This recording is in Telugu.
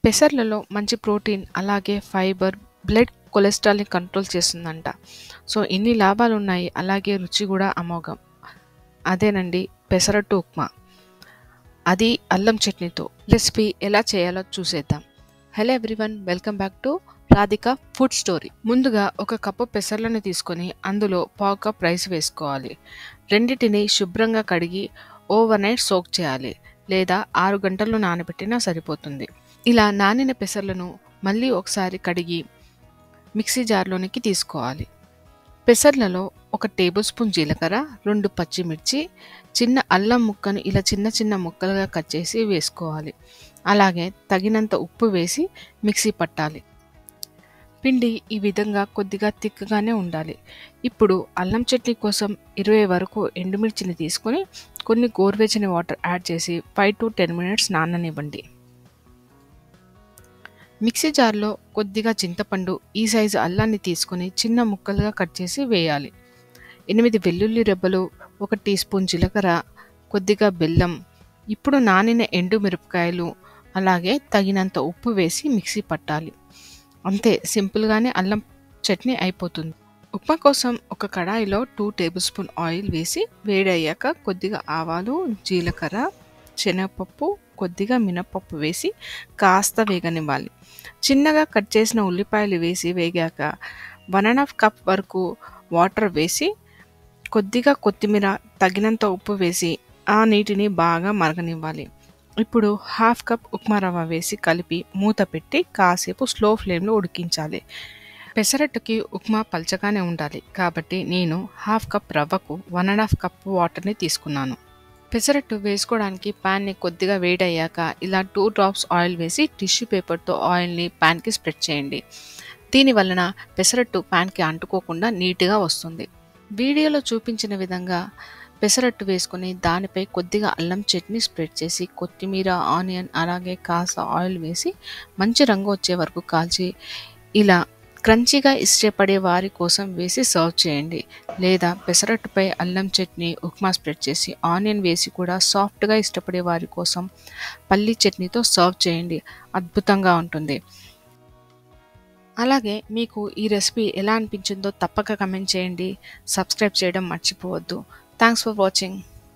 పెసర్లలో మంచి ప్రోటీన్ అలాగే ఫైబర్ బ్లడ్ కొలెస్ట్రాల్ని కంట్రోల్ చేస్తుందంట. సో ఇన్ని లాభాలు ఉన్నాయి, అలాగే రుచి కూడా అమోఘం. అదేనండి పెసరట్టు ఉప్మా, అది అల్లం చట్నీతో. రెసిపీ ఎలా చేయాలో చూసేద్దాం. Hello everyone, welcome back to Radhika food story. ముందుగా ఒక కప్పు పెసర్లను తీసుకొని అందులో పావు కప్ రైస్ వేసుకోవాలి. రెండింటిని శుభ్రంగా కడిగి ఓవర్ నైట్ సోక్ చేయాలి, లేదా 6 గంటల్లో నానబెట్టినా సరిపోతుంది. ఇలా నానిన పెసర్లను మళ్ళీ ఒకసారి కడిగి మిక్సీ జార్లోనికి తీసుకోవాలి. పెసర్లలో 1 టేబుల్ స్పూన్ జీలకర్ర, 2 పచ్చిమిర్చి, చిన్న అల్లం ముక్కను ఇలా చిన్న చిన్న ముక్కలుగా కట్ చేసి వేసుకోవాలి. అలాగే తగినంత ఉప్పు వేసి మిక్సీ పట్టాలి. పిండి ఈ విధంగా కొద్దిగా తిక్కగానే ఉండాలి. ఇప్పుడు అల్లం చట్నీ కోసం 20 వరకు ఎండుమిర్చిని తీసుకొని కొన్ని గోరువెచ్చని వాటర్ యాడ్ చేసి 5 to 10 minutes నాననివ్వండి. మిక్సీ జార్లో కొద్దిగా చింతపండు, ఈ సైజు అల్లాన్ని తీసుకొని చిన్న ముక్కలుగా కట్ చేసి వేయాలి. 8 వెల్లుల్లి రెబ్బలు, 1 టీ స్పూన్ జీలకర్ర, కొద్దిగా బెల్లం, ఇప్పుడు నానిన ఎండు మిరపకాయలు, అలాగే తగినంత ఉప్పు వేసి మిక్సీ పట్టాలి. అంతే, సింపుల్గానే అల్లం చట్నీ అయిపోతుంది. ఉప్మా కోసం ఒక కడాయిలో 2 టేబుల్ స్పూన్ ఆయిల్ వేసి వేడయ్యాక కొద్దిగా ఆవాలు, జీలకర్ర, శనగపప్పు, కొద్దిగా మినపప్పు వేసి కాస్త వేగనివ్వాలి. చిన్నగా కట్ చేసిన ఉల్లిపాయలు వేసి వేగాక 1.5 కప్ వరకు వాటర్ వేసి కొద్దిగా కొత్తిమీర, తగినంత ఉప్పు వేసి ఆ నీటిని బాగా మరగనివ్వాలి. ఇప్పుడు 1/2 కప్ ఉప్మా రవ్వ వేసి కలిపి మూత పెట్టి కాసేపు స్లో ఫ్లేమ్లో ఉడికించాలి. పెసరట్టుకి ఉప్మా పల్చగానే ఉండాలి కాబట్టి నేను 1/2 కప్ రవ్వకు 1.5 కప్ వాటర్ని తీసుకున్నాను. పెసరట్టు వేసుకోవడానికి ప్యాన్ని కొద్దిగా వేడయ్యాక ఇలా 2 డ్రాప్స్ ఆయిల్ వేసి టిష్యూ పేపర్తో ఆయిల్ని ప్యాన్కి స్ప్రెడ్ చేయండి. దీనివలన పెసరట్టు ప్యాన్కి అంటుకోకుండా నీట్గా వస్తుంది. వీడియోలో చూపించిన విధంగా పెసరట్టు వేసుకొని దానిపై కొద్దిగా అల్లం చట్నీ స్ప్రెడ్ చేసి కొత్తిమీర, ఆనియన్, అలాగే కాస్త ఆయిల్ వేసి మంచి రంగు వచ్చే వరకు కాల్చి ఇలా క్రంచీగా ఇష్టపడే వారి కోసం వేసి సర్వ్ చేయండి. లేదా పెసరట్టుపై అల్లం చట్నీ, ఉప్మా స్ప్రెడ్ చేసి ఆనియన్ వేసి కూడా సాఫ్ట్గా ఇష్టపడే వారి కోసం పల్లీ చట్నీతో సర్వ్ చేయండి. అద్భుతంగా ఉంటుంది. అలాగే మీకు ఈ రెసిపీ ఎలా అనిపించిందో తప్పక కమెంట్ చేయండి. సబ్స్క్రైబ్ చేయడం మర్చిపోవద్దు. Thanks for watching.